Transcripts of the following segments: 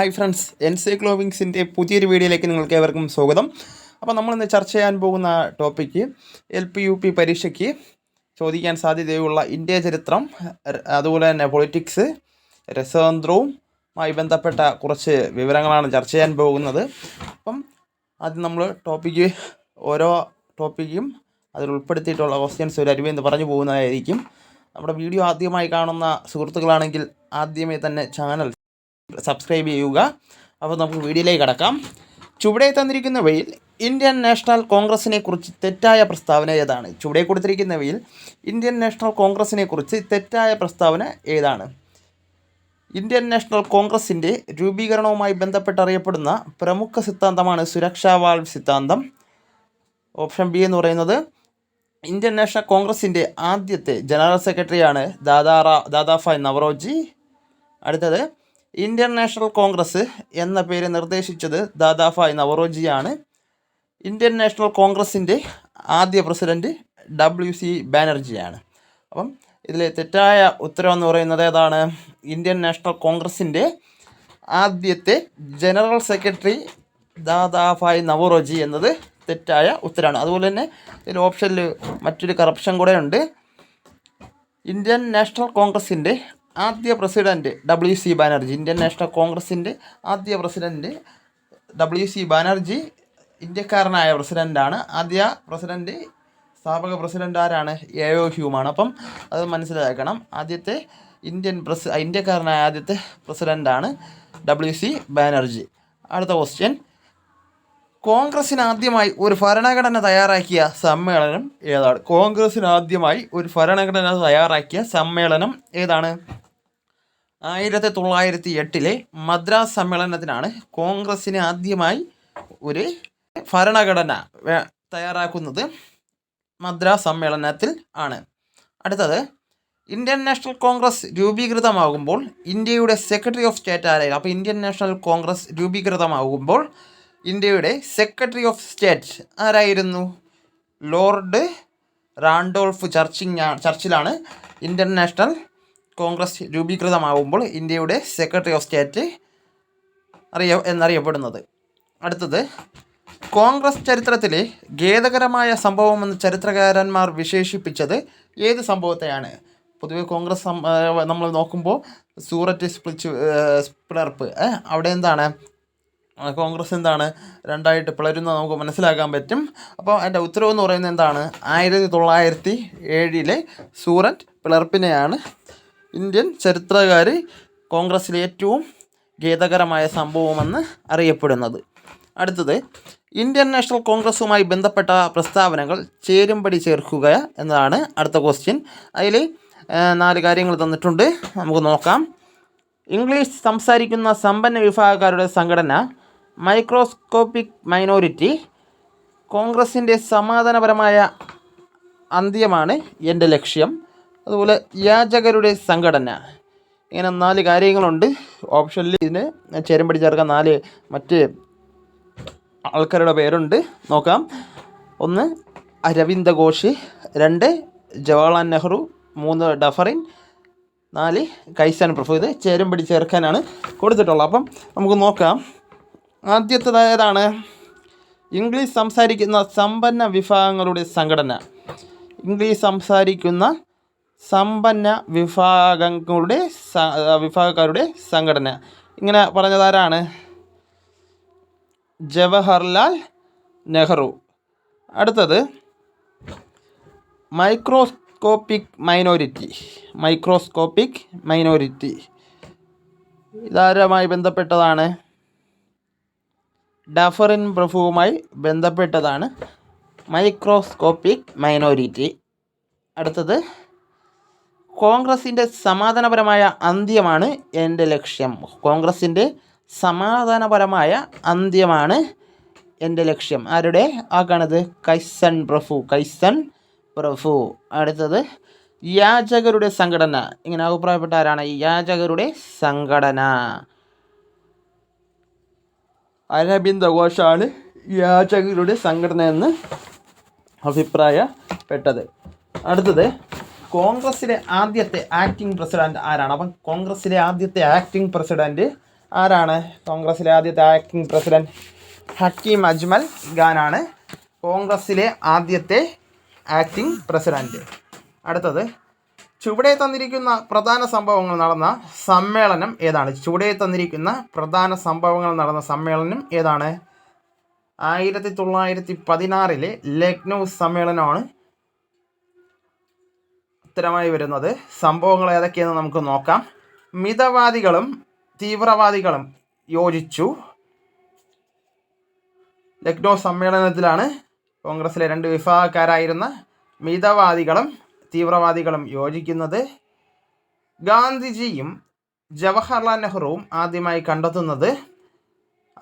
Hi friends, എൻസൈക്ലോവിങ്സിൻ്റെ പുതിയൊരു വീഡിയോയിലേക്ക് നിങ്ങൾക്ക് ഏവർക്കും സ്വാഗതം. അപ്പോൾ നമ്മളിന്ന് ചർച്ച ചെയ്യാൻ പോകുന്ന ടോപ്പിക്ക് LP-UP പരീക്ഷയ്ക്ക് ചോദിക്കാൻ സാധ്യതയുള്ള ഇന്ത്യ ചരിത്രം, അതുപോലെ തന്നെ പൊളിറ്റിക്സ്, രസതന്ത്രവുമായി ബന്ധപ്പെട്ട കുറച്ച് വിവരങ്ങളാണ് ചർച്ച ചെയ്യാൻ പോകുന്നത്. അപ്പം ആദ്യം നമ്മൾ ഓരോ ടോപ്പിക്കും അതിൽ ഉൾപ്പെടുത്തിയിട്ടുള്ള ക്വസ്റ്റ്യൻസ് ഒരു അരുവെന്ന് പറഞ്ഞു പോകുന്നതായിരിക്കും. നമ്മുടെ വീഡിയോ ആദ്യമായി കാണുന്ന സുഹൃത്തുക്കളാണെങ്കിൽ ആദ്യമേ തന്നെ ചാനൽ സബ്സ്ക്രൈബ് ചെയ്യുക. അപ്പോൾ നമുക്ക് വീഡിയോയിലേക്ക് കടക്കാം. ചുവടെ തന്നിരിക്കുന്നവയിൽ ഇന്ത്യൻ നാഷണൽ കോൺഗ്രസിനെ കുറിച്ച് തെറ്റായ പ്രസ്താവന ഏതാണ്? ചുവടെ കൊടുത്തിരിക്കുന്നവയിൽ ഇന്ത്യൻ നാഷണൽ കോൺഗ്രസിനെ കുറിച്ച് തെറ്റായ പ്രസ്താവന ഏതാണ്? ഇന്ത്യൻ നാഷണൽ കോൺഗ്രസിൻ്റെ രൂപീകരണവുമായി ബന്ധപ്പെട്ടറിയപ്പെടുന്ന പ്രമുഖ സിദ്ധാന്തമാണ് സുരക്ഷാ വാൾവ് സിദ്ധാന്തം. ഓപ്ഷൻ ബി എന്ന് പറയുന്നത് ഇന്ത്യൻ നാഷണൽ കോൺഗ്രസിൻ്റെ ആദ്യത്തെ ജനറൽ സെക്രട്ടറിയാണ് ദാദാഭായ് നവറോജി. അടുത്തത് ഇന്ത്യൻ നാഷണൽ കോൺഗ്രസ് എന്ന പേര് നിർദ്ദേശിച്ചത് ദാദാഭായ് നവറോജിയാണ്. ഇന്ത്യൻ നാഷണൽ കോൺഗ്രസിൻ്റെ ആദ്യ പ്രസിഡന്റ് WC ബാനർജിയാണ്. അപ്പം ഇതിലെ തെറ്റായ ഉത്തരം എന്ന് പറയുന്നത് ഏതാണ്? ഇന്ത്യൻ നാഷണൽ കോൺഗ്രസിൻ്റെ ആദ്യത്തെ ജനറൽ സെക്രട്ടറി ദാദാഭായ് നവറോജി എന്നത് തെറ്റായ ഉത്തരമാണ്. അതുപോലെ തന്നെ ഇതിൽ ഓപ്ഷനിൽ മറ്റൊരു കറപ്ഷൻ കൂടെ ഉണ്ട്. ഇന്ത്യൻ നാഷണൽ കോൺഗ്രസിൻ്റെ ആദ്യ president WC Banerjee. Indian national കോൺഗ്രസിൻ്റെ ആദ്യ പ്രസിഡന്റ് WC ബാനർജി ഇന്ത്യക്കാരനായ പ്രസിഡൻ്റാണ്. ആദ്യ പ്രസിഡന്റ്, സ്ഥാപക പ്രസിഡന്റ് ആരാണ്? AO ഹ്യൂമാണ്. അപ്പം അത് മനസ്സിലാക്കണം. ആദ്യത്തെ ഇന്ത്യക്കാരനായ ആദ്യത്തെ പ്രസിഡൻ്റാണ് WC ബാനർജി. അടുത്ത ക്വസ്റ്റ്യൻ, കോൺഗ്രസിന് ആദ്യമായി ഒരു ഭരണഘടന തയ്യാറാക്കിയ സമ്മേളനം ഏതാണ്? കോൺഗ്രസിന് ആദ്യമായി ഒരു ഭരണഘടന തയ്യാറാക്കിയ സമ്മേളനം ഏതാണ്? 1908 മദ്രാസ് സമ്മേളനത്തിനാണ് കോൺഗ്രസിന് ആദ്യമായി ഒരു ഭരണഘടന തയ്യാറാക്കുന്നത്. മദ്രാസ് സമ്മേളനത്തിൽ ആണ്. അടുത്തത്, ഇന്ത്യൻ നാഷണൽ കോൺഗ്രസ് രൂപീകൃതമാകുമ്പോൾ ഇന്ത്യയുടെ സെക്രട്ടറി ഓഫ് സ്റ്റേറ്റ് ആരായിരുന്നു? അപ്പോൾ ഇന്ത്യൻ നാഷണൽ കോൺഗ്രസ് രൂപീകൃതമാകുമ്പോൾ ഇന്ത്യയുടെ സെക്രട്ടറി ഓഫ് സ്റ്റേറ്റ് ആരായിരുന്നു? ലോർഡ് റാൻഡോൾഫ് ചർച്ചിലാണ് ഇന്ത്യൻ നാഷണൽ കോൺഗ്രസ് രൂപീകൃതമാകുമ്പോൾ ഇന്ത്യയുടെ സെക്രട്ടറി ഓഫ് സ്റ്റേറ്റ് എന്നറിയപ്പെടുന്നത്. അടുത്തത്, കോൺഗ്രസ് ചരിത്രത്തിലെ ഖേദകരമായ സംഭവമെന്ന് ചരിത്രകാരന്മാർ വിശേഷിപ്പിച്ചത് ഏത് സംഭവത്തെയാണ്? പൊതുവെ കോൺഗ്രസ് നമ്മൾ നോക്കുമ്പോൾ സൂററ്റ് പിളർപ്പ്, അവിടെ എന്താണ് കോൺഗ്രസ് രണ്ടായിട്ട് പിളരുന്ന നമുക്ക് മനസ്സിലാക്കാൻ പറ്റും. അപ്പോൾ അതിൻ്റെ ഉത്തരവെന്ന് പറയുന്നത് എന്താണ്? 1907 സൂററ്റ് പിളർപ്പിനെയാണ് ഇന്ത്യൻ ചരിത്രകാർ കോൺഗ്രസിലെ ഏറ്റവും ഖേദകരമായ സംഭവമെന്ന് അറിയപ്പെടുന്നത്. അടുത്തത്, ഇന്ത്യൻ നാഷണൽ കോൺഗ്രസുമായി ബന്ധപ്പെട്ട പ്രസ്താവനകൾ ചേരുംപടി ചേർക്കുക എന്നതാണ് അടുത്ത ക്വസ്റ്റ്യൻ. അതിൽ 4 കാര്യങ്ങൾ തന്നിട്ടുണ്ട്, നമുക്ക് നോക്കാം. ഇംഗ്ലീഷ് സംസാരിക്കുന്ന സമ്പന്ന വിഭാഗക്കാരുടെ സംഘടന, മൈക്രോസ്കോപ്പിക് മൈനോറിറ്റി, കോൺഗ്രസിൻ്റെ സമാധാനപരമായ അന്ത്യമാണ് എൻ്റെ ലക്ഷ്യം, അതുപോലെ യാചകരുടെ സംഘടന. ഇങ്ങനെ 4 കാര്യങ്ങളുണ്ട്. ഓപ്ഷനിൽ ഇതിന് ചേരുംപടി ചേർക്കാൻ 4 മറ്റ് ആൾക്കാരുടെ പേരുണ്ട്, നോക്കാം. 1 അരവിന്ദ് ഘോഷ്, 2 ജവഹർലാൽ നെഹ്റു, 3 ഡഫറിൻ, 4 കൈസൻ പ്രഭു. ഇത് ചേരുംപടി ചേർക്കാനാണ് കൊടുത്തിട്ടുള്ളത്. അപ്പം നമുക്ക് നോക്കാം. ആദ്യത്തേതാണ് ഇംഗ്ലീഷ് സംസാരിക്കുന്ന സമ്പന്ന വിഭാഗങ്ങളുടെ സംഘടന. ഇംഗ്ലീഷ് സംസാരിക്കുന്ന സമ്പന്ന വിഭാഗക്കാരുടെ സംഘടന. ഇങ്ങനെ പറഞ്ഞതാരാണ്? ജവഹർലാൽ നെഹ്റു. അടുത്തത്, മൈക്രോസ്കോപ്പിക് മൈനോറിറ്റി ഇതാരുമായി ബന്ധപ്പെട്ടതാണ്? ഡഫറിൻ പ്രഭുവുമായി ബന്ധപ്പെട്ടതാണ് മൈക്രോസ്കോപ്പിക് മൈനോറിറ്റി. അടുത്തത്, കോൺഗ്രസിൻ്റെ സമാധാനപരമായ അന്ത്യമാണ് എൻ്റെ ലക്ഷ്യം. കോൺഗ്രസിൻ്റെ സമാധാനപരമായ അന്ത്യമാണ് എൻ്റെ ലക്ഷ്യം. ആരുടെ ആക്കാണത്? കൈസൻ പ്രഭു. അടുത്തത്, യാചകരുടെ സംഘടന. ഇങ്ങനെ അഭിപ്രായപ്പെട്ട ആരാണ്? യാചകരുടെ സംഘടന. അരവിന്ദ് ഘോഷാണ് യാചകരുടെ സംഘടന എന്ന് അഭിപ്രായപ്പെട്ടത്. അടുത്തത്, കോൺഗ്രസിലെ ആദ്യത്തെ ആക്ടിംഗ് പ്രസിഡന്റ് ആരാണ്? അപ്പം കോൺഗ്രസിലെ ആദ്യത്തെ ആക്ടിംഗ് പ്രസിഡന്റ് ആരാണ് കോൺഗ്രസിലെ ആദ്യത്തെ ആക്ടിംഗ് പ്രസിഡന്റ്? ഹക്കീം അജ്മൽ ഖാനാണ് കോൺഗ്രസിലെ ആദ്യത്തെ ആക്ടിംഗ് പ്രസിഡന്റ്. അടുത്തത്, ചുവടെ തന്നിരിക്കുന്ന പ്രധാന സംഭവങ്ങൾ നടന്ന സമ്മേളനം ഏതാണ്? ചുവടെ തന്നിരിക്കുന്ന പ്രധാന സംഭവങ്ങൾ നടന്ന സമ്മേളനം ഏതാണ്? 1916 ലക്നൗ സമ്മേളനമാണ് ഉത്തരമായി വരുന്നത്. സംഭവങ്ങൾ ഏതൊക്കെയെന്ന് നമുക്ക് നോക്കാം. മിതവാദികളും തീവ്രവാദികളും യോജിച്ചു. ലക്നൗ സമ്മേളനത്തിലാണ് കോൺഗ്രസിലെ രണ്ട് വിഭാഗക്കാരായിരുന്ന മിതവാദികളും തീവ്രവാദികളും യോജിക്കുന്നത്. ഗാന്ധിജിയും ജവഹർലാൽ നെഹ്റുവും ആദ്യമായി കണ്ടെത്തുന്നത്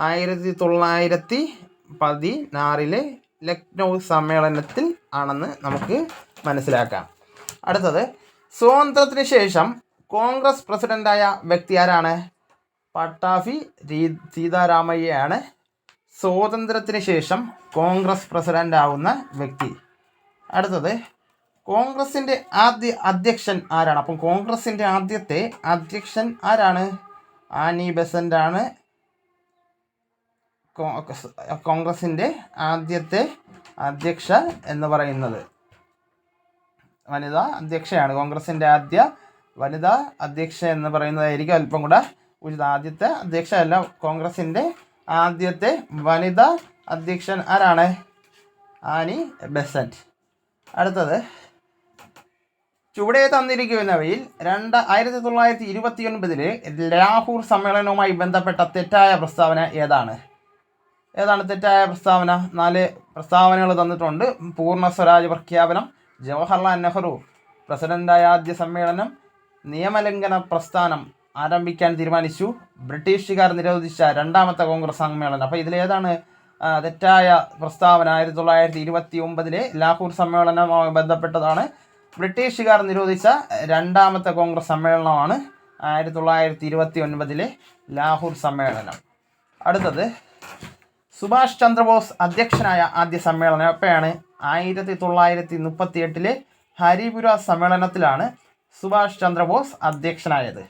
1916 ലക്നൗ സമ്മേളനത്തിൽ ആണെന്ന് നമുക്ക് മനസ്സിലാക്കാം. അടുത്തത്, സ്വാതന്ത്ര്യത്തിന് ശേഷം കോൺഗ്രസ് പ്രസിഡന്റായ വ്യക്തി ആരാണ്? പട്ടാഭി സീതാരാമയ്യയാണ് സ്വാതന്ത്ര്യത്തിന് ശേഷം കോൺഗ്രസ് പ്രസിഡന്റ് ആവുന്ന വ്യക്തി. അടുത്തത്, കോൺഗ്രസിൻ്റെ ആദ്യ അധ്യക്ഷൻ ആരാണ്? അപ്പം കോൺഗ്രസിൻ്റെ ആദ്യത്തെ അധ്യക്ഷൻ ആരാണ്? ആനി ബെസന്റ് ആണ് കോൺഗ്രസിൻ്റെ ആദ്യത്തെ അധ്യക്ഷ എന്ന് പറയുന്നത്. വനിതാ അധ്യക്ഷയാണ്. കോൺഗ്രസിൻ്റെ ആദ്യ വനിതാ അധ്യക്ഷ എന്ന് പറയുന്നതായിരിക്കും അല്പം കൂടെ ഉചിതം. ആദ്യത്തെ അധ്യക്ഷ അല്ല, കോൺഗ്രസിൻ്റെ ആദ്യത്തെ വനിതാ അധ്യക്ഷൻ ആരാണ്? Annie Besant. അടുത്തത്, ചുവടെ തന്നിരിക്കുന്നവയിൽ 1929 ലാഹോർ സമ്മേളനവുമായി ബന്ധപ്പെട്ട തെറ്റായ പ്രസ്താവന ഏതാണ്? തെറ്റായ പ്രസ്താവന? 4 പ്രസ്താവനകൾ തന്നിട്ടുണ്ട്. പൂർണ്ണ സ്വരാജ് പ്രഖ്യാപനം, ജവഹർലാൽ നെഹ്റു പ്രസിഡന്റായ ആദ്യ സമ്മേളനം, നിയമലംഘന പ്രസ്ഥാനം ആരംഭിക്കാൻ തീരുമാനിച്ചു, ബ്രിട്ടീഷുകാർ നിരോധിച്ച രണ്ടാമത്തെ കോൺഗ്രസ് സമ്മേളനം. അപ്പോൾ ഇതിലേതാണ് തെറ്റായ പ്രസ്താവന? 1929 ലാഹോർ സമ്മേളനവുമായി ബന്ധപ്പെട്ടതാണ്. ബ്രിട്ടീഷുകാർ നിരോധിച്ച രണ്ടാമത്തെ കോൺഗ്രസ് സമ്മേളനമാണ് 1929 ലാഹോർ സമ്മേളനം. അടുത്തത്, സുഭാഷ് ചന്ദ്രബോസ് അധ്യക്ഷനായ ആദ്യ സമ്മേളനം എപ്പോഴാണ്? 1938 ഹരിപുര സമ്മേളനത്തിലാണ് സുഭാഷ് ചന്ദ്രബോസ് അധ്യക്ഷനായത്.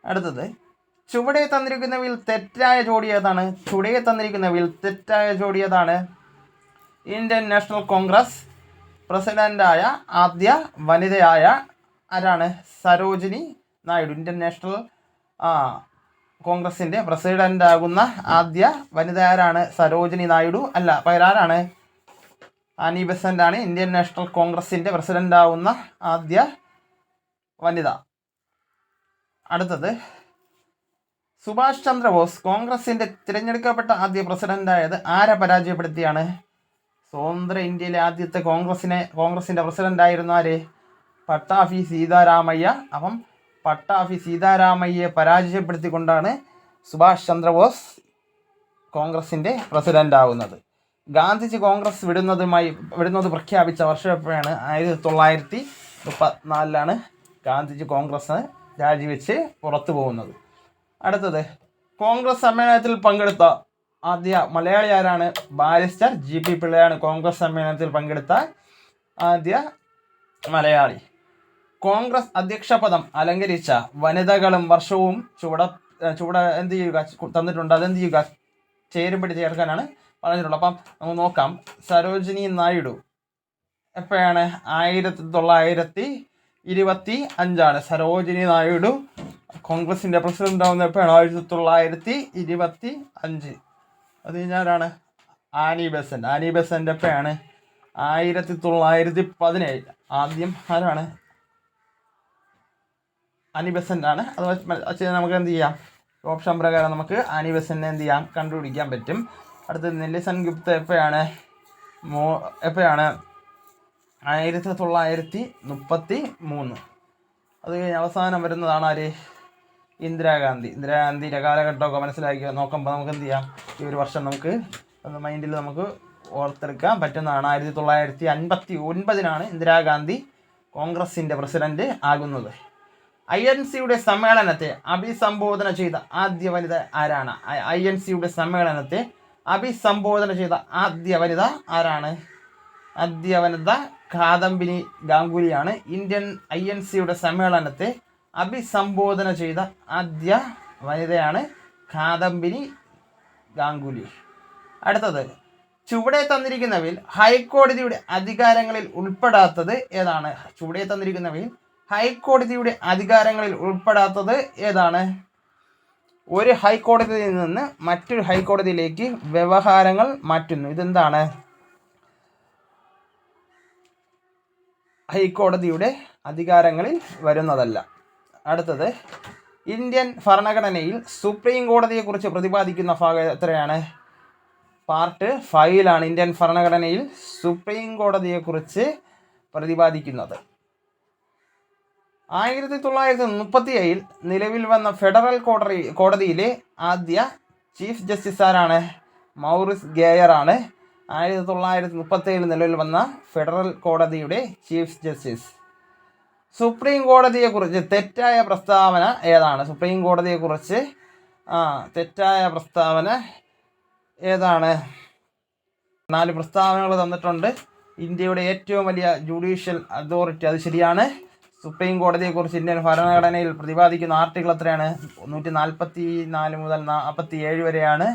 അടുത്തത്, ചുവടെ തന്നിരിക്കുന്നവയിൽ തെറ്റായ ജോഡി ഏതാണ്? ഇന്ത്യൻ നാഷണൽ കോൺഗ്രസ് പ്രസിഡന്റായ ആദ്യ വനിതയായ ആരാണ്? സരോജിനി നായിഡു. ഇന്ത്യൻ നാഷണൽ കോൺഗ്രസിൻ്റെ പ്രസിഡൻ്റാകുന്ന ആദ്യ വനിത ആരാണ്? സരോജിനി നായിഡു അല്ല, പകരാരാണ്? ആനി ബെസന്റ് ആണ് ഇന്ത്യൻ നാഷണൽ കോൺഗ്രസിൻ്റെ പ്രസിഡൻ്റാവുന്ന ആദ്യ വനിത. അടുത്തത്, സുഭാഷ് ചന്ദ്രബോസ് കോൺഗ്രസിൻ്റെ തിരഞ്ഞെടുക്കപ്പെട്ട ആദ്യ പ്രസിഡൻ്റായത് ആരെ പരാജയപ്പെടുത്തിയാണ്? സ്വതന്ത്ര ഇന്ത്യയിലെ ആദ്യത്തെ കോൺഗ്രസിൻ്റെ പ്രസിഡൻ്റായിരുന്നു ആര്? പട്ടാഭി സീതാരാമയ്യ. അപ്പം പട്ടാഭി സീതാരാമയ്യയെ പരാജയപ്പെടുത്തിക്കൊണ്ടാണ് സുഭാഷ് ചന്ദ്രബോസ് കോൺഗ്രസിൻ്റെ പ്രസിഡൻ്റ് ആവുന്നത്. ഗാന്ധിജി കോൺഗ്രസ് വിടുന്നത് പ്രഖ്യാപിച്ച വർഷം എപ്പോഴാണ്? 1934 ഗാന്ധിജി കോൺഗ്രസ് രാജിവെച്ച് പുറത്തു പോകുന്നത്. അടുത്തത്, കോൺഗ്രസ് സമ്മേളനത്തിൽ പങ്കെടുത്ത ആദ്യ മലയാളി ആരാണ്? ബാരിസ്റ്റർ GP പിള്ളയാണ് കോൺഗ്രസ് സമ്മേളനത്തിൽ പങ്കെടുത്ത ആദ്യ മലയാളി. കോൺഗ്രസ് അധ്യക്ഷ പദം അലങ്കരിച്ച വനിതകളും വർഷവും ചുവടെ എന്ത് ചെയ്യുക തന്നിട്ടുണ്ട്. അതെന്ത് ചെയ്യുക? ചേരുംപടി ചേർക്കാനാണ് പറഞ്ഞിട്ടുള്ളത്. അപ്പം നമുക്ക് നോക്കാം. സരോജിനി നായിഡു എപ്പോഴാണ്? 1925 സരോജിനി നായിഡു കോൺഗ്രസിൻ്റെ പ്രസിഡന്റ് ആവുന്ന എപ്പോഴാണ്? 1925. അത് കഴിഞ്ഞാലാണ് ആനി ബെസന്റ് എപ്പോഴാണ്? 1917. ആദ്യം ആരാണ്? ആനി ബെസന്റ് ആണ്. അത് നമുക്ക് എന്ത് ചെയ്യാം? ഓപ്ഷൻ പ്രകാരം നമുക്ക് ആനി ബെസന്റിനെ എന്ത് ചെയ്യാം? കണ്ടുപിടിക്കാൻ പറ്റും. അടുത്തത്, നെൽസൺ ഗുപ്ത എപ്പോഴാണ്? 1933. അത് കഴിഞ്ഞ് അവസാനം വരുന്നതാണ് ആര്? ഇന്ദിരാഗാന്ധിയുടെ കാലഘട്ടമൊക്കെ മനസ്സിലാക്കി നോക്കുമ്പോൾ നമുക്ക് എന്ത് ചെയ്യാം? ഈ ഒരു വർഷം നമുക്ക് മൈൻഡിൽ നമുക്ക് ഓർത്തെടുക്കാൻ പറ്റുന്നതാണ്. 1959 ഇന്ദിരാഗാന്ധി കോൺഗ്രസിൻ്റെ പ്രസിഡന്റ് ആകുന്നത്. INCയുടെ സമ്മേളനത്തെ അഭിസംബോധന ചെയ്ത ആദ്യ വനിത ആരാണ്? INCയുടെ സമ്മേളനത്തെ അഭിസംബോധന ചെയ്ത ആദ്യ വനിത ആരാണ്? ആദ്യ വനിത കാദംബിനി ഗാംഗുലിയാണ്. INCയുടെ സമ്മേളനത്തെ അഭിസംബോധന ചെയ്ത ആദ്യ വനിതയാണ് കാദംബരി ഗാംഗുലി. അടുത്തത്, ചുവടെ തന്നിരിക്കുന്നവയിൽ ഹൈക്കോടതിയുടെ അധികാരങ്ങളിൽ ഉൾപ്പെടാത്തത് ഏതാണ്? ചുവടെ തന്നിരിക്കുന്നവയിൽ ഹൈക്കോടതിയുടെ അധികാരങ്ങളിൽ ഉൾപ്പെടാത്തത് ഏതാണ്? ഒരു ഹൈക്കോടതിയിൽ നിന്ന് മറ്റൊരു ഹൈക്കോടതിയിലേക്ക് വ്യവഹാരങ്ങൾ മാറ്റുന്നു. ഇതെന്താണ്? ഹൈക്കോടതിയുടെ അധികാരങ്ങളിൽ വരുന്നതല്ല. അടുത്തത്, ഇന്ത്യൻ ഭരണഘടനയിൽ സുപ്രീം കോടതിയെക്കുറിച്ച് പ്രതിപാദിക്കുന്ന ഭാഗം എത്രയാണ്? പാർട്ട് 5 ഇന്ത്യൻ ഭരണഘടനയിൽ സുപ്രീം കോടതിയെക്കുറിച്ച് പ്രതിപാദിക്കുന്നത്. 1937 നിലവിൽ വന്ന ഫെഡറൽ കോടതിയിലെ ആദ്യ ചീഫ് ജസ്റ്റിസ് ആരാണ്? മൗറിസ് ഗേയർ ആണ് 1937 നിലവിൽ വന്ന ഫെഡറൽ കോടതിയുടെ ചീഫ് ജസ്റ്റിസ്. സുപ്രീം കോടതിയെക്കുറിച്ച് തെറ്റായ പ്രസ്താവന ഏതാണ്? സുപ്രീം കോടതിയെക്കുറിച്ച് തെറ്റായ പ്രസ്താവന ഏതാണ്? 4 പ്രസ്താവനകൾ തന്നിട്ടുണ്ട്. ഇന്ത്യയുടെ ഏറ്റവും വലിയ ജുഡീഷ്യൽ അതോറിറ്റി, അത് ശരിയാണ്. സുപ്രീം കോടതിയെക്കുറിച്ച് ഇന്ത്യൻ ഭരണഘടനയിൽ പ്രതിപാദിക്കുന്ന ആർട്ടിക്കിൾ എത്രയാണ്? 144 മുതൽ 47 വരെയാണ്.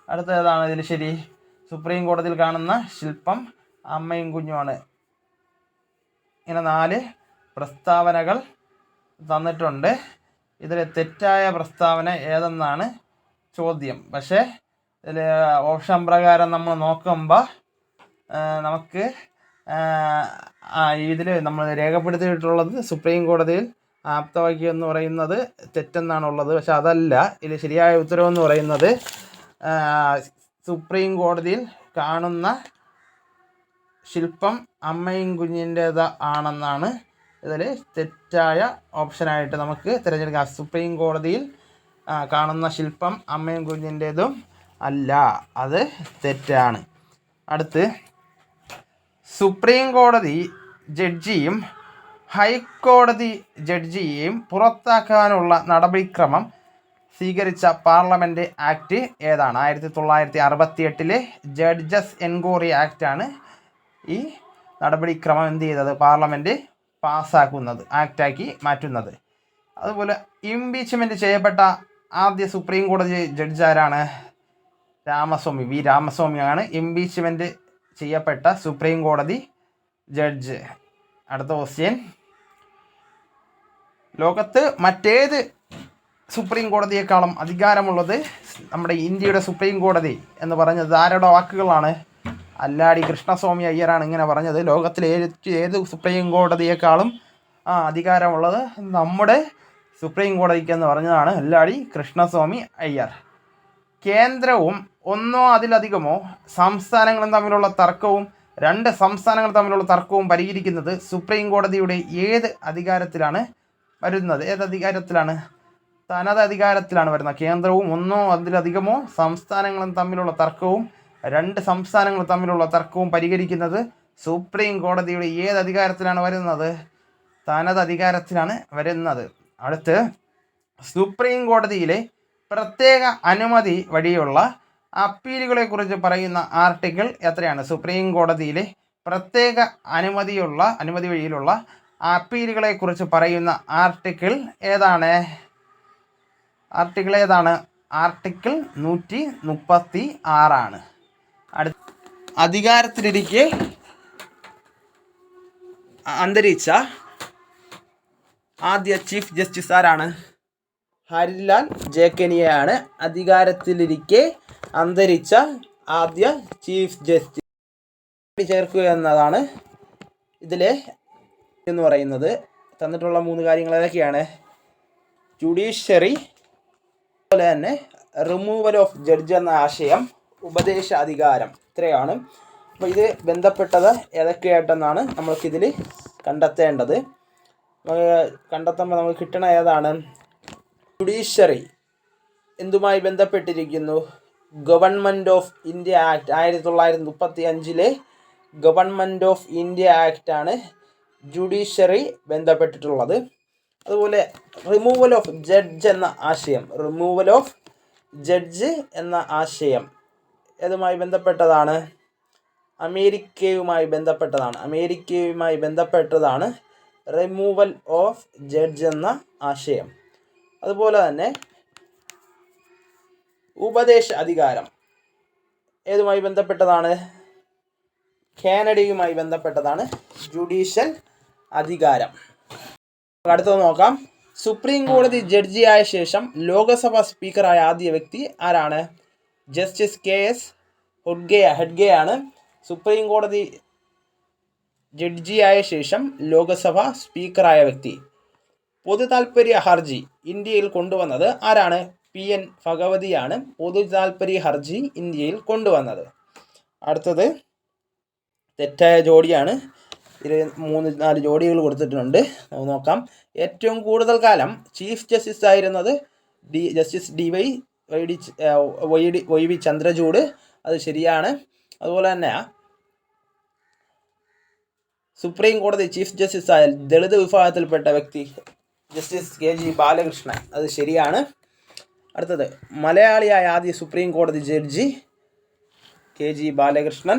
അടുത്തതാണ് ഇതിൽ ശരി? സുപ്രീം കോടതിയിൽ കാണുന്ന ശില്പം അമ്മയും കുഞ്ഞുമാണ്. ഇങ്ങനെ 4 പ്രസ്താവനകൾ തന്നിട്ടുണ്ട്. ഇതിൽ തെറ്റായ പ്രസ്താവന ഏതെന്നാണ് ചോദ്യം. പക്ഷേ ഇതിൽ ഓപ്ഷൻ പ്രകാരം നമ്മൾ നോക്കുമ്പോൾ നമുക്ക് ഇതിൽ നമ്മൾ രേഖപ്പെടുത്തിയിട്ടുള്ളത് സുപ്രീം കോടതിയിൽ ആപ്തവാക്യം എന്ന് പറയുന്നത് തെറ്റെന്നാണുള്ളത്. പക്ഷെ അതല്ല, ഇതിൽ ശരിയായ ഉത്തരവെന്ന് പറയുന്നത് സുപ്രീം കോടതിയിൽ കാണുന്ന ശില്പം അമ്മയും കുഞ്ഞിൻ്റേത് ആണെന്നാണ് ഇതിൽ തെറ്റായ ഓപ്ഷനായിട്ട് നമുക്ക് തിരഞ്ഞെടുക്കാം. സുപ്രീം കോടതിയിൽ കാണുന്ന ശില്പം അമ്മയും കുഞ്ഞിൻ്റേതും അല്ല, അത് തെറ്റാണ്. അടുത്ത്, സുപ്രീം കോടതി ജഡ്ജിയും ഹൈക്കോടതി ജഡ്ജിയെയും പുറത്താക്കാനുള്ള നടപടിക്രമം സ്വീകരിച്ച പാർലമെൻറ്റ് ആക്ട് ഏതാണ്? 1968 ജഡ്ജസ് എൻക്വയറി ആക്റ്റാണ് ഈ നടപടിക്രമം എന്ത് ചെയ്തത്? പാർലമെൻറ്റ് പാസ്സാക്കുന്നത്, ആക്റ്റാക്കി മാറ്റുന്നത്. അതുപോലെ ഇംപീച്ച്മെൻറ്റ് ചെയ്യപ്പെട്ട ആദ്യ സുപ്രീം കോടതി ജഡ്ജ് ആരാണ്? രാമസ്വാമി, വി രാമസ്വാമിയാണ് ഇംപീച്ച്മെൻറ്റ് ചെയ്യപ്പെട്ട സുപ്രീം കോടതി ജഡ്ജ്. അടുത്ത ക്വസ്റ്റ്യൻ, ലോകത്ത് മറ്റേത് സുപ്രീം കോടതിയേക്കാളും അധികാരമുള്ളത് നമ്മുടെ ഇന്ത്യയുടെ സുപ്രീം കോടതി എന്ന് പറഞ്ഞത് ആരുടെ വാക്കുകളാണ്? അല്ലാടി കൃഷ്ണസ്വാമി അയ്യരാണ് ഇങ്ങനെ പറഞ്ഞത്. ലോകത്തിലെ ഏത് സുപ്രീം കോടതിയേക്കാളും അധികാരമുള്ളത് നമ്മുടെ സുപ്രീം കോടതിക്ക് എന്ന് പറഞ്ഞതാണ് അല്ലാടി കൃഷ്ണസ്വാമി അയ്യർ. കേന്ദ്രവും ഒന്നോ അതിലധികമോ സംസ്ഥാനങ്ങളും തമ്മിലുള്ള തർക്കവും 2 സംസ്ഥാനങ്ങൾ തമ്മിലുള്ള തർക്കവും പരിഹരിക്കുന്നത് സുപ്രീം കോടതിയുടെ ഏത് അധികാരത്തിലാണ് വരുന്നത്? ഏത് അധികാരത്തിലാണ്? തനത് അധികാരത്തിലാണ് വരുന്നത്. കേന്ദ്രവും ഒന്നോ അതിലധികമോ സംസ്ഥാനങ്ങളും തമ്മിലുള്ള തർക്കവും 2 സംസ്ഥാനങ്ങൾ തമ്മിലുള്ള തർക്കവും പരിഹരിക്കുന്നത് സുപ്രീം കോടതിയുടെ ഏത് അധികാരത്തിലാണ് വരുന്നത്? തനത് അധികാരത്തിലാണ് വരുന്നത്. അടുത്ത്, സുപ്രീം കോടതിയിലെ പ്രത്യേക അനുമതി വഴിയുള്ള അപ്പീലുകളെക്കുറിച്ച് പറയുന്ന ആർട്ടിക്കിൾ എത്രയാണ്? സുപ്രീം കോടതിയിലെ പ്രത്യേക അനുമതി വഴിയിലുള്ള അപ്പീലുകളെക്കുറിച്ച് പറയുന്ന ആർട്ടിക്കിൾ ഏതാണ്? ആർട്ടിക്കിൾ 136 അധികാരത്തിലിരിക്കെ അന്തരിച്ച ആദ്യ ചീഫ് ജസ്റ്റിസ് ആരാണ്? ഹരിലാൽ ജേക്കനിയാണ് അധികാരത്തിലിരിക്കെ അന്തരിച്ച ആദ്യ ചീഫ് ജസ്റ്റിസ്. ചേർക്കുക എന്നതാണ് ഇതിലെ എന്ന് പറയുന്നത്. തന്നിട്ടുള്ള 3 കാര്യങ്ങൾ ഏതൊക്കെയാണ്? ജുഡീഷ്യറി, അതുപോലെ തന്നെ റിമൂവൽ ഓഫ് ജഡ്ജ് എന്ന ആശയം, ഉപദേശാധികാരം, ഇത്രയാണ്. അപ്പോൾ ഇത് ബന്ധപ്പെട്ടത് ഏതൊക്കെയായിട്ടെന്നാണ് നമ്മൾക്കിതിൽ കണ്ടെത്തേണ്ടത്. കണ്ടെത്തുമ്പോൾ നമുക്ക് കിട്ടണ ഏതാണ്? ജുഡീഷ്യറി എന്തുമായി ബന്ധപ്പെട്ടിരിക്കുന്നു? Government of India act 1935 government of India ആക്റ്റാണ് ജുഡീഷ്യറി ബന്ധപ്പെട്ടിട്ടുള്ളത്. അതുപോലെ റിമൂവൽ ഓഫ് ജഡ്ജ് എന്ന ആശയം ഏതുമായി ബന്ധപ്പെട്ടതാണ്? അമേരിക്കയുമായി ബന്ധപ്പെട്ടതാണ് റിമൂവൽ ഓഫ് ജഡ്ജ് എന്ന ആശയം. അതുപോലെ തന്നെ ഉപദേശ അധികാരം ഏതുമായി ബന്ധപ്പെട്ടതാണ്? കാനഡയുമായി ബന്ധപ്പെട്ടതാണ് ജുഡീഷ്യൽ അധികാരം. അടുത്തത് നോക്കാം. സുപ്രീം കോടതി ജഡ്ജിയായ ശേഷം ലോകസഭ സ്പീക്കറായ ആദ്യ വ്യക്തി ആരാണ്? ജസ്റ്റിസ് KS ഹെഡ്ഗെയാണ് സുപ്രീം കോടതി ജഡ്ജിയായ ശേഷം ലോകസഭ സ്പീക്കറായ വ്യക്തി. പൊതു താൽപ്പര്യ ഹർജി ഇന്ത്യയിൽ കൊണ്ടുവന്നത് ആരാണ്? PN ഭഗവതിയാണ് പൊതു താൽപ്പര്യ ഹർജി ഇന്ത്യയിൽ കൊണ്ടുവന്നത്. അടുത്തത് തെറ്റായ ജോഡിയാണ്. 3-4 ജോഡികൾ കൊടുത്തിട്ടുണ്ട്, നോക്കാം. ഏറ്റവും കൂടുതൽ കാലം ചീഫ് ജസ്റ്റിസ് ആയിരുന്നത് ജസ്റ്റിസ് YV ചന്ദ്രചൂഡ്, അത് ശരിയാണ്. അതുപോലെ തന്നെ സുപ്രീം കോടതി ചീഫ് ജസ്റ്റിസ് ആയ ദളിത് വിഭാഗത്തിൽപ്പെട്ട വ്യക്തി ജസ്റ്റിസ് KG ബാലകൃഷ്ണൻ, അത് ശരിയാണ്. അടുത്തത് മലയാളിയായ ആദ്യ സുപ്രീം കോടതി ജഡ്ജി KG ബാലകൃഷ്ണൻ,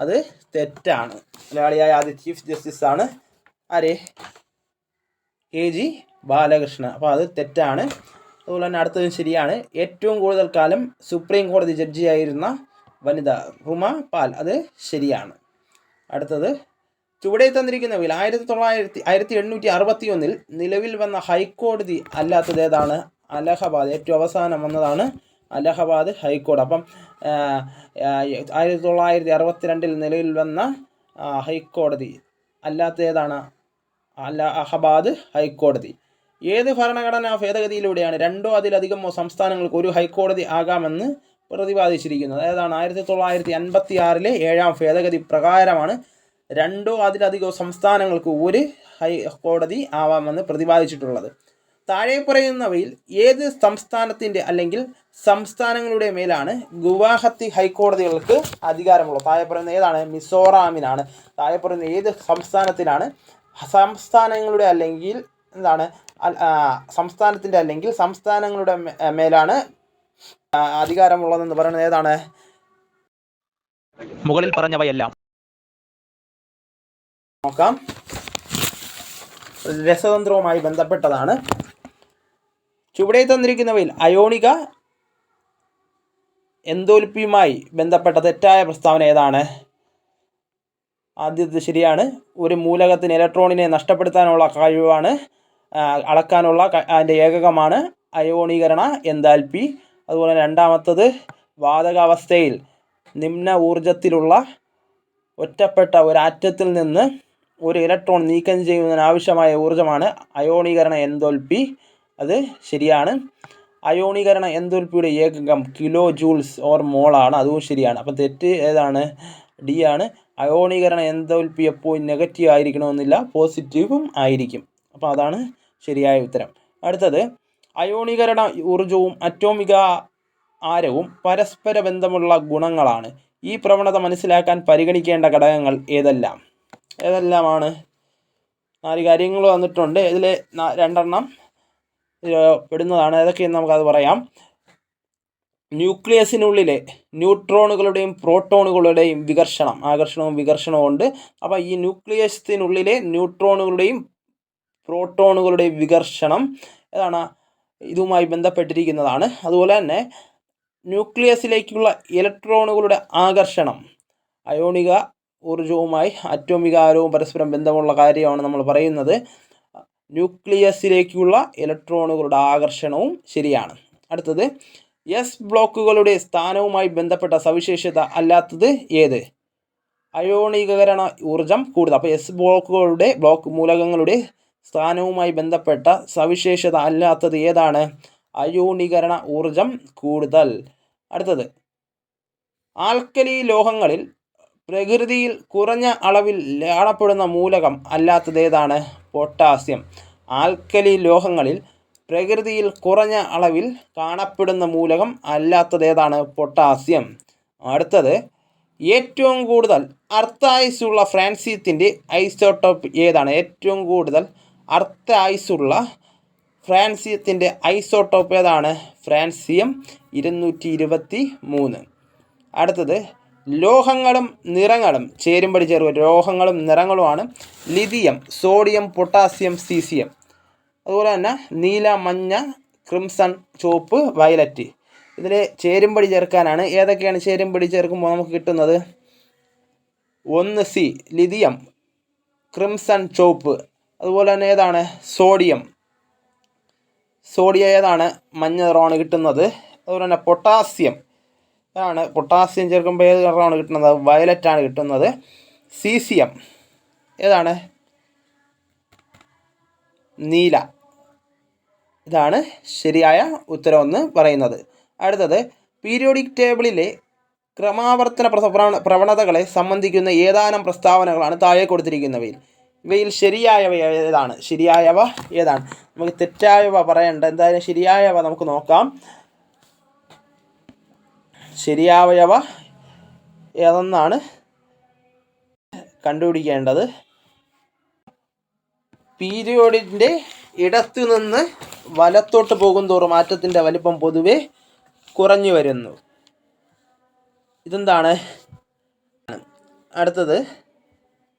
അത് തെറ്റാണ്. മലയാളിയായ ആദ്യ ചീഫ് ജസ്റ്റിസ് ആണ് ആര്? KG ബാലകൃഷ്ണൻ, അപ്പോൾ അത് തെറ്റാണ്. അതുപോലെ തന്നെ അടുത്തതും ശരിയാണ്. ഏറ്റവും കൂടുതൽ കാലം സുപ്രീം കോടതി ജഡ്ജിയായിരുന്ന വനിത റുമ പാൽ, അത് ശരിയാണ്. അടുത്തത് ചുവടെ തന്നിരിക്കുന്നവയിൽ 1861 നിലവിൽ വന്ന ഹൈക്കോടതി അല്ലാത്തത് ഏതാണ്? അലഹബാദ്. ഏറ്റവും അവസാനം വന്നതാണ് അലഹബാദ് ഹൈക്കോടതി. അപ്പം 1962 നിലവിൽ വന്ന ഹൈക്കോടതി അല്ലാത്ത ഏതാണ്? അലഹബാദ് ഹൈക്കോടതി. ഏത് ഭരണഘടനാ ഭേദഗതിയിലൂടെയാണ് 2 അതിലധികമോ സംസ്ഥാനങ്ങൾക്ക് ഒരു ഹൈക്കോടതി ആകാമെന്ന് പ്രതിപാദിച്ചിരിക്കുന്നത്? ഏതാണ്? 1956 7ാം ഭേദഗതി പ്രകാരമാണ് 2 അതിലധികമോ സംസ്ഥാനങ്ങൾക്ക് ഒരു ഹൈക്കോടതി ആവാമെന്ന് പ്രതിപാദിച്ചിട്ടുള്ളത്. താഴെ പറയുന്നവയിൽ ഏത് സംസ്ഥാനത്തിൻ്റെ അല്ലെങ്കിൽ സംസ്ഥാനങ്ങളുടെ മേലാണ് ഗുവാഹത്തി ഹൈക്കോടതികൾക്ക് അധികാരമുള്ളത്? താഴെ പറയുന്ന ഏതാണ്? മിസോറാമിനാണ്. താഴെ പറയുന്ന ഏത് സംസ്ഥാനത്തിനാണ് സംസ്ഥാനങ്ങളുടെ അല്ലെങ്കിൽ എന്താണ് സംസ്ഥാനത്തിൻ്റെ അല്ലെങ്കിൽ സംസ്ഥാനങ്ങളുടെ മേലാണ് അധികാരമുള്ളതെന്ന് പറയുന്നത് ഏതാണ്? മുകളിൽ പറഞ്ഞവയെല്ലാം നോക്കാം. രസതന്ത്രവുമായി ബന്ധപ്പെട്ടതാണ്. ചുവടെ തന്നിരിക്കുന്നവയിൽ അയോണിക എന്തോൽപ്പിയുമായി ബന്ധപ്പെട്ട തെറ്റായ പ്രസ്താവന ഏതാണ്? ആദ്യത്തെ ശരിയാണ്. ഒരു മൂലകത്തിന് ഇലക്ട്രോണിനെ നഷ്ടപ്പെടുത്താനുള്ള കഴിവാണ് അളക്കാനുള്ള അതിൻ്റെ ഏകകമാണ് അയോണീകരണ എൻതാൽപ്പി. അതുപോലെ രണ്ടാമത്തത് വാതകാവസ്ഥയിൽ നിമ്ന ഊർജത്തിലുള്ള ഒറ്റപ്പെട്ട ഒരു ആറ്റത്തിൽ നിന്ന് ഒരു ഇലക്ട്രോൺ നീക്കം ചെയ്യുന്നതിനാവശ്യമായ ഊർജ്ജമാണ് അയോണീകരണ എന്തോൽപ്പി, അത് ശരിയാണ്. അയോണീകരണ എന്തോൽപ്പിയുടെ ഏകകം കിലോ ജൂൾസ് ഓർ മോളാണ്, അതും ശരിയാണ്. അപ്പം തെറ്റ് ഏതാണ്? ഡി ആണ്. അയോണീകരണ എന്തോൽപ്പി എപ്പോഴും നെഗറ്റീവ് ആയിരിക്കണമെന്നില്ല, പോസിറ്റീവും ആയിരിക്കും. അപ്പോൾ അതാണ് ശരിയായ ഉത്തരം. അടുത്തത് അയോണീകരണ ഊർജവും അറ്റോമിക ആരവും പരസ്പര ബന്ധമുള്ള ഗുണങ്ങളാണ്. ഈ പ്രവണത മനസ്സിലാക്കാൻ പരിഗണിക്കേണ്ട ഘടകങ്ങൾ ഏതെല്ലാമാണ്? 4 കാര്യങ്ങൾ വന്നിട്ടുണ്ട്. ഇതിൽ 2 പെടുന്നതാണ്. ഏതൊക്കെയെന്ന് നമുക്കത് പറയാം. ന്യൂക്ലിയസിനുള്ളിലെ ന്യൂട്രോണുകളുടെയും പ്രോട്ടോണുകളുടെയും ആകർഷണവും വികർഷണവും ഉണ്ട്. അപ്പോൾ ഈ ന്യൂക്ലിയസിനുള്ളിലെ ന്യൂട്രോണുകളുടെയും പ്രോട്ടോണുകളുടെയും വികർഷണം ഏതാണ്? ഇതുമായി ബന്ധപ്പെട്ടിരിക്കുന്നതാണ്. അതുപോലെ തന്നെ ന്യൂക്ലിയസിലേക്കുള്ള ഇലക്ട്രോണുകളുടെ ആകർഷണം അയോണിക ഊർജവുമായി അറ്റോമിക ആരവും പരസ്പരം ബന്ധമുള്ള കാര്യമാണ് നമ്മൾ പറയുന്നത്. ന്യൂക്ലിയസിലേക്കുള്ള ഇലക്ട്രോണുകളുടെ ആകർഷണവും ശരിയാണ്. അടുത്തത് എസ് ബ്ലോക്കുകളുടെ സ്ഥാനവുമായി ബന്ധപ്പെട്ട സവിശേഷത അല്ലാത്തത് ഏത്? അയോണീകരണ ഊർജം കൂടുതൽ. അപ്പോൾ എസ് ബ്ലോക്ക് മൂലകങ്ങളുടെ സ്ഥാനവുമായി ബന്ധപ്പെട്ട സവിശേഷത അല്ലാത്തത് ഏതാണ്? അയോണീകരണ ഊർജം കൂടുതൽ. അടുത്തത് ആൽക്കലി ലോഹങ്ങളിൽ പ്രകൃതിയിൽ കുറഞ്ഞ അളവിൽ കാണപ്പെടുന്ന മൂലകം അല്ലാത്തത് ഏതാണ്? പൊട്ടാസ്യം. ആൽക്കലി ലോഹങ്ങളിൽ പ്രകൃതിയിൽ കുറഞ്ഞ അളവിൽ കാണപ്പെടുന്ന മൂലകം അല്ലാത്തത് ഏതാണ്? പൊട്ടാസ്യം. അടുത്തത് ഏറ്റവും കൂടുതൽ അർത്തായുസ്സുള്ള ഫ്രാൻസിയത്തിൻ്റെ ഐസോട്ടോപ്പ് ഏതാണ്? ഏറ്റവും കൂടുതൽ അർത്തായുസ്സുള്ള ഫ്രാൻസിയത്തിൻ്റെ ഐസോട്ടോപ്പ് ഏതാണ്? ഫ്രാൻസിയം 223. അടുത്തത് ലോഹങ്ങളും നിറങ്ങളും ചേരുംപടി ചേർവ്. ലോഹങ്ങളും നിറങ്ങളുമാണ് ലിഥിയം, സോഡിയം, പൊട്ടാസ്യം, സീസിയം. അതുപോലെ തന്നെ നീല, മഞ്ഞ, ക്രിംസൺ, ചുവപ്പ്, വയലറ്റ്. ഇതിൽ ചേരുംപടി ചേർക്കാനാണ്. ഏതൊക്കെയാണ് ചേരുംപടി ചേർക്കുമ്പോൾ നമുക്ക് കിട്ടുന്നത്? 1C ലിഥിയം, ക്രിംസൺ ചോപ്പ്, അതുപോലെ തന്നെ ഏതാണ്? സോഡിയം ഏതാണ്? മഞ്ഞ നിറമാണ് കിട്ടുന്നത്. അതുപോലെ തന്നെ പൊട്ടാസ്യം പൊട്ടാസ്യം ചേർക്കുമ്പോൾ ഏത് നിറമാണ് കിട്ടുന്നത്? വയലറ്റാണ് കിട്ടുന്നത്. സീസിയം ഏതാണ്? നീല. ഇതാണ് ശരിയായ ഉത്തരമെന്ന് പറയുന്നത്. അടുത്തത്, പീരിയോഡിക് ടേബിളിലെ ക്രമാവർത്തന പ്രവണതകളെ സംബന്ധിക്കുന്ന ഏതാനും പ്രസ്താവനകളാണ് താഴെ കൊടുത്തിരിക്കുന്നവയിൽ. ഇവയിൽ ശരിയായവ ഏതാണ്? നമുക്ക് തെറ്റായവ പറയണ്ട. എന്തായാലും ശരിയായവ നമുക്ക് നോക്കാം. ശരിയായവ ഏതെന്നാണ് കണ്ടുപിടിക്കേണ്ടത്. പീരിയോഡിൻ്റെ ഇടത്തു നിന്ന് വലത്തോട്ട് പോകും തോറും ആറ്റത്തിൻ്റെ വലിപ്പം പൊതുവെ കുറഞ്ഞു വരുന്നു. ഇതെന്താണ്? അടുത്തത്,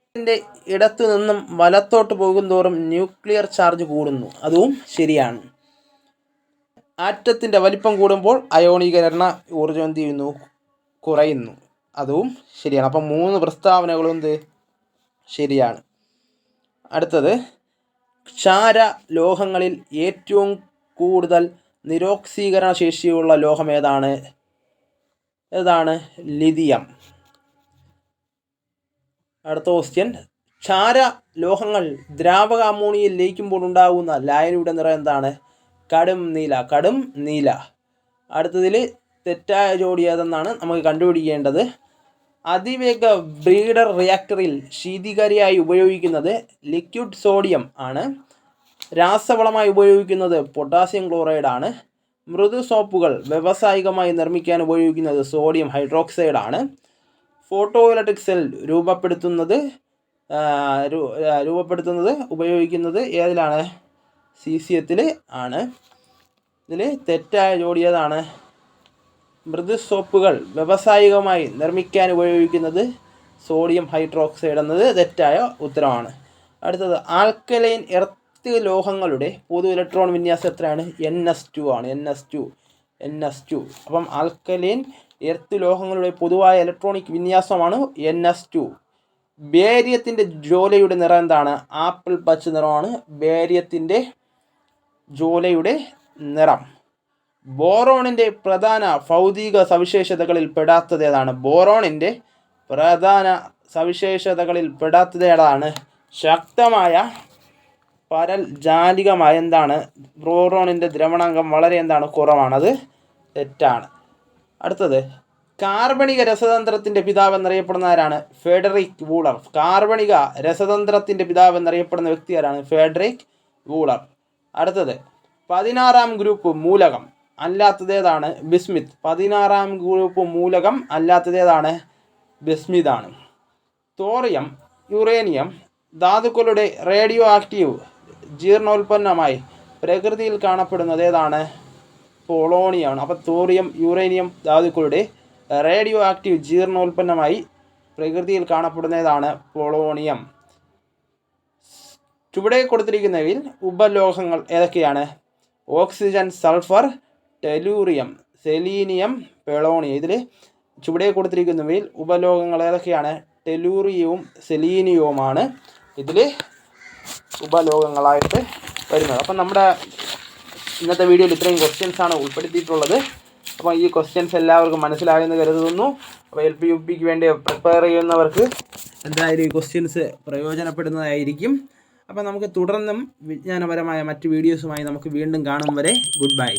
ഇതിൻ്റെ ഇടത്തു നിന്നും വലത്തോട്ട് പോകും തോറും ന്യൂക്ലിയർ ചാർജ് കൂടുന്നു. അതും ശരിയാണ്. ആറ്റത്തിൻ്റെ വലിപ്പം കൂടുമ്പോൾ അയോണീകരണ ഊർജ്ജം എന്ത് ചെയ്യുന്നു? കുറയുന്നു. അതും ശരിയാണ്. അപ്പം 3 പ്രസ്താവനകളും ശരിയാണ്. അടുത്തത്, ക്ഷാര ലോഹങ്ങളിൽ ഏറ്റവും കൂടുതൽ നിരോക്സീകരണ ശേഷിയുള്ള ലോഹം ഏതാണ്? ലിഥിയം. അടുത്ത ക്വസ്റ്റ്യൻ, ക്ഷാര ലോഹങ്ങൾ ദ്രാവക അമോണിയയിൽ ലയിക്കുമ്പോൾ ഉണ്ടാകുന്ന ലായനിയുടെ നിറം എന്താണ്? കടും നീല. അടുത്തതിൽ തെറ്റായ ജോഡി ഏതെന്നാണ് നമുക്ക് കണ്ടുപിടിക്കേണ്ടത്. അതിവേഗ ബ്രീഡർ റിയാക്ടറിൽ ശീതീകരിയായി ഉപയോഗിക്കുന്നത് ലിക്വിഡ് സോഡിയം ആണ്. രാസവളമായി ഉപയോഗിക്കുന്നത് പൊട്ടാസ്യം ക്ലോറൈഡ് ആണ്. മൃദു സോപ്പുകൾ വ്യാവസായികമായി നിർമ്മിക്കാൻ ഉപയോഗിക്കുന്നത് സോഡിയം ഹൈഡ്രോക്സൈഡ് ആണ്. ഫോട്ടോ ഇലക്ട്രിക് സെൽ രൂപപ്പെടുത്തുന്നത് ഉപയോഗിക്കുന്നത് ഏതിലാണ്? സീസിയത്തിൽ ആണ്. ഇതിൽ തെറ്റായ ജോഡി ഏതാണ്? മൃദു സോപ്പുകൾ വ്യാവസായികമായി നിർമ്മിക്കാൻ ഉപയോഗിക്കുന്നത് സോഡിയം ഹൈഡ്രോക്സൈഡ് എന്നത് തെറ്റായ ഉത്തരമാണ്. അടുത്തത്, ആൽക്കലൈൻ എർത്ത് ലോഹങ്ങളുടെ പൊതു ഇലക്ട്രോൺ വിന്യാസം എത്രയാണ്? NS2 ആണ്. NS2. അപ്പം ആൽക്കലൈൻ എർത്ത് ലോഹങ്ങളുടെ പൊതുവായ ഇലക്ട്രോണിക് വിന്യാസമാണ് NS2. ബേരിയത്തിൻ്റെ ജ്വാലയുടെ നിറം എന്താണ്? ആപ്പിൾ പച്ച നിറമാണ് ബേരിയത്തിൻ്റെ ജ്വാലയുടെ നിറം. ബോറോണിൻ്റെ പ്രധാന ഭൗതിക സവിശേഷതകളിൽ പെടാത്തത് ഏതാണ്? ശക്തമായ പരൽജാലികമായ ബോറോണിൻ്റെ ദ്രവണാങ്കം വളരെ കുറവാണ്. അത് തെറ്റാണ്. അടുത്തത്, കാർബണിക രസതന്ത്രത്തിൻ്റെ പിതാവ് എന്നറിയപ്പെടുന്ന ആരാണ്? Federico Wöhler. കാർബണിക രസതന്ത്രത്തിൻ്റെ പിതാവ് എന്നറിയപ്പെടുന്ന വ്യക്തി ആരാണ്? Federico Wöhler. അടുത്തത്, 16ാം ഗ്രൂപ്പ് മൂലകം അല്ലാത്തത് ഏതാണ്? ബിസ്മിത്ത്. 16ാം ഗ്രൂപ്പ് മൂലകം അല്ലാത്തത് ഏതാണ്? ബിസ്മിത്ത് ആണ്. തോറിയം, യുറേനിയം ധാതുക്കളുടെ റേഡിയോ ആക്റ്റീവ് ജീർണോൽപ്പന്നമായി പ്രകൃതിയിൽ കാണപ്പെടുന്നത് ഏതാണ്? പൊളോണിയമാണ്. അപ്പോൾ തോറിയം, യുറേനിയം ധാതുക്കളുടെ റേഡിയോ ആക്റ്റീവ് ജീർണോൽപ്പന്നമായി പ്രകൃതിയിൽ കാണപ്പെടുന്ന ഏതാണ്? പൊളോണിയം. ചുവടെ കൊടുത്തിരിക്കുന്നവയിൽ ഉപലോഹങ്ങൾ ഏതൊക്കെയാണ്? Oxygen, sulphur, tellurium, selenium, polonium. ഇതിൽ ചുവടെ കൊടുത്തിരിക്കുന്നവയിൽ ഉപലോഹങ്ങൾ ഏതൊക്കെയാണ്? ടെലൂറിയവും സെലീനിയവുമാണ് ഇതിൽ ഉപലോഹങ്ങളായിട്ട് വരുന്നത്. അപ്പം നമ്മുടെ ഇന്നത്തെ വീഡിയോയിൽ ഇത്രയും ക്വസ്റ്റ്യൻസാണ് ഉൾപ്പെടുത്തിയിട്ടുള്ളത്. അപ്പോൾ ഈ ക്വസ്റ്റ്യൻസ് എല്ലാവർക്കും മനസ്സിലായെന്ന് കരുതുന്നു. അപ്പോൾ LP-UPക്ക് വേണ്ടി പ്രിപ്പയർ ചെയ്യുന്നവർക്ക് എന്തായാലും ഈ ക്വസ്റ്റ്യൻസ് പ്രയോജനപ്പെടുന്നതായിരിക്കും. അപ്പോൾ നമുക്ക് തുടർന്നും വിജ്ഞാനപരമായ മറ്റ് വീഡിയോസുമായി നമുക്ക് വീണ്ടും കാണും വരെ ഗുഡ് ബൈ.